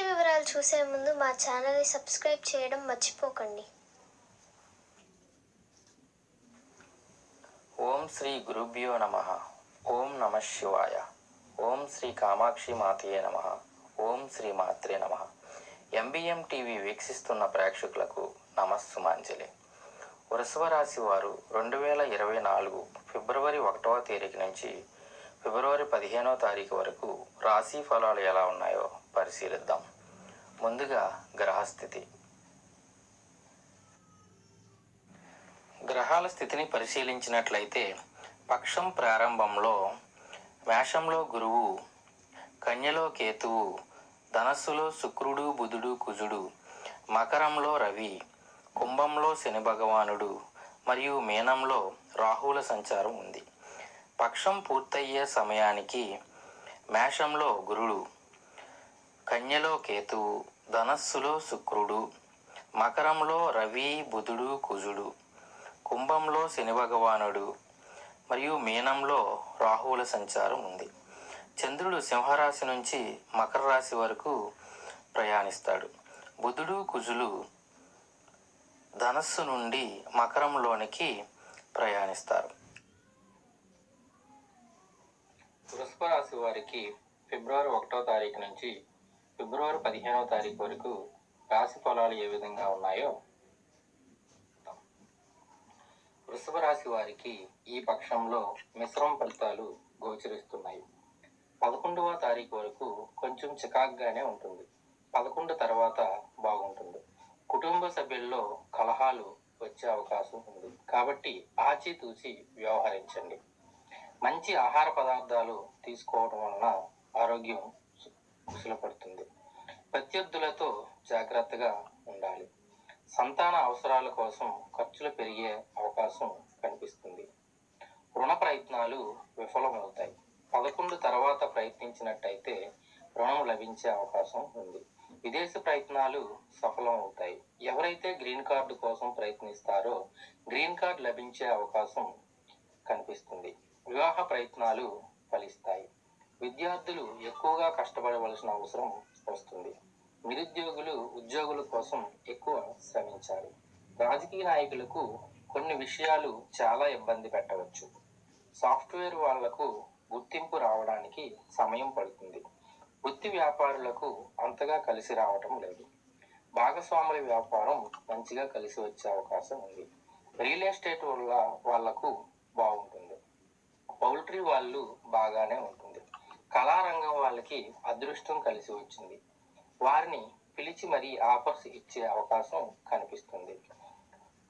వివరాలు చూసే ముందు మా ఛానల్ని సబ్స్క్రైబ్ చేయడం మర్చిపోకండి. ఓం శ్రీ గురుభ్యో నమః. ఓం నమః శివాయ. ఓం శ్రీ కామాక్షి మాతయే నమః. ఓం శ్రీ మాత్రే నమః. ఎంబీఎం టీవీ వీక్షిస్తున్న ప్రేక్షకులకు నమస్సుమాంజలి. వృషభ రాశి వారు 2024 ఫిబ్రవరి 1వ తేదీ నుంచి ఫిబ్రవరి 15వ తారీఖు వరకు రాశి ఫలాలు ఎలా ఉన్నాయో పరిశీలిద్దాం. ముందుగా గ్రహస్థితి. గ్రహాల స్థితిని పరిశీలించినట్లయితే పక్షం ప్రారంభంలో మేషంలో గురువు, కన్యలో కేతువు, ధనస్సులో శుక్రుడు, బుధుడు, కుజుడు, మకరంలో రవి, కుంభంలో శని భగవానుడు మరియు మీనంలో రాహువుల సంచారం ఉంది. పక్షం పూర్తయ్యే సమయానికి మేషంలో గురుడు, కన్యలో కేతువు, ధనస్సులో శుక్రుడు, మకరంలో రవి, బుధుడు, కుజుడు, కుంభంలో శని భగవానుడు మరియు మీనంలో రాహువుల సంచారం ఉంది. చంద్రుడు సింహరాశి నుంచి మకర రాశి వరకు ప్రయాణిస్తాడు. బుధుడు, కుజులు ధనస్సు నుండి మకరంలోనికి ప్రయాణిస్తారు. వృషభ రాశి వారికి ఫిబ్రవరి 1వ తారీఖు నుంచి ఫిబ్రవరి 15వ తారీఖు వరకు రాశి ఫలాలు ఏ విధంగా ఉన్నాయో. వృషభ రాశి వారికి ఈ పక్షంలో మిశ్రమ ఫలితాలు గోచరిస్తున్నాయి. 11వ తారీఖు వరకు కొంచెం చికాకుగానే ఉంటుంది. 11 తర్వాత బాగుంటుంది. కుటుంబ సభ్యుల్లో కలహాలు వచ్చే అవకాశం ఉంది కాబట్టి ఆచితూచి వ్యవహరించండి. మంచి ఆహార పదార్థాలు తీసుకోవడం వలన ఆరోగ్యం కుశలపడుతుంది. ప్రత్యర్థులతో జాగ్రత్తగా ఉండాలి. సంతాన అవసరాల కోసం ఖర్చులు పెరిగే అవకాశం కనిపిస్తుంది. రుణ ప్రయత్నాలు విఫలమవుతాయి. 11 తర్వాత ప్రయత్నించినట్టయితే రుణం లభించే అవకాశం ఉంది. విదేశ ప్రయత్నాలు సఫలం అవుతాయి. ఎవరైతే గ్రీన్ కార్డు కోసం ప్రయత్నిస్తారో గ్రీన్ కార్డు లభించే అవకాశం కనిపిస్తుంది. వివాహ ప్రయత్నాలు ఫలిస్తాయి. విద్యార్థులు ఎక్కువగా కష్టపడవలసిన అవసరం వస్తుంది. నిరుద్యోగులు ఉద్యోగుల కోసం ఎక్కువ శ్రమించాలి. రాజకీయ నాయకులకు కొన్ని విషయాలు చాలా ఇబ్బంది పెట్టవచ్చు. సాఫ్ట్వేర్ వాళ్లకు గుర్తింపు రావడానికి సమయం పడుతుంది. వృత్తి వ్యాపారులకు అంతగా కలిసి రావటం లేదు. భాగస్వాముల వ్యాపారం మంచిగా కలిసి వచ్చే అవకాశం ఉంది. రియల్ ఎస్టేట్ వల్ల వాళ్లకు బాగుంటుంది. పౌల్ట్రీ వాళ్ళు బాగానే ఉంటుంది. కళారంగం వాళ్ళకి అదృష్టం కలిసి వచ్చింది. వారిని పిలిచి మరీ ఆఫర్స్ ఇచ్చే అవకాశం కనిపిస్తుంది.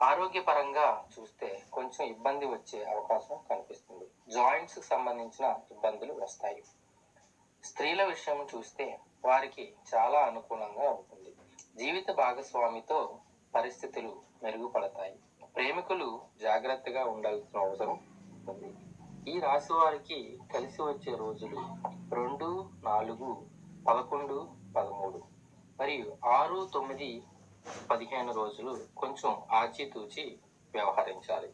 ఆరోగ్యపరంగా చూస్తే కొంచెం ఇబ్బంది వచ్చే అవకాశం కనిపిస్తుంది. జాయింట్స్ కి సంబంధించిన ఇబ్బందులు వస్తాయి. స్త్రీల విషయం చూస్తే వారికి చాలా అనుకూలంగా ఉంటుంది. జీవిత భాగస్వామితో పరిస్థితులు మెరుగుపడతాయి. ప్రేమికులు జాగ్రత్తగా ఉండాల్సిన అవసరం ఉంది. ఈ రాశి వారికి కలిసి వచ్చే రోజులు 2, 4, 11, 13 మరియు 6, 9, 15 రోజులు కొంచెం ఆచితూచి వ్యవహరించాలి.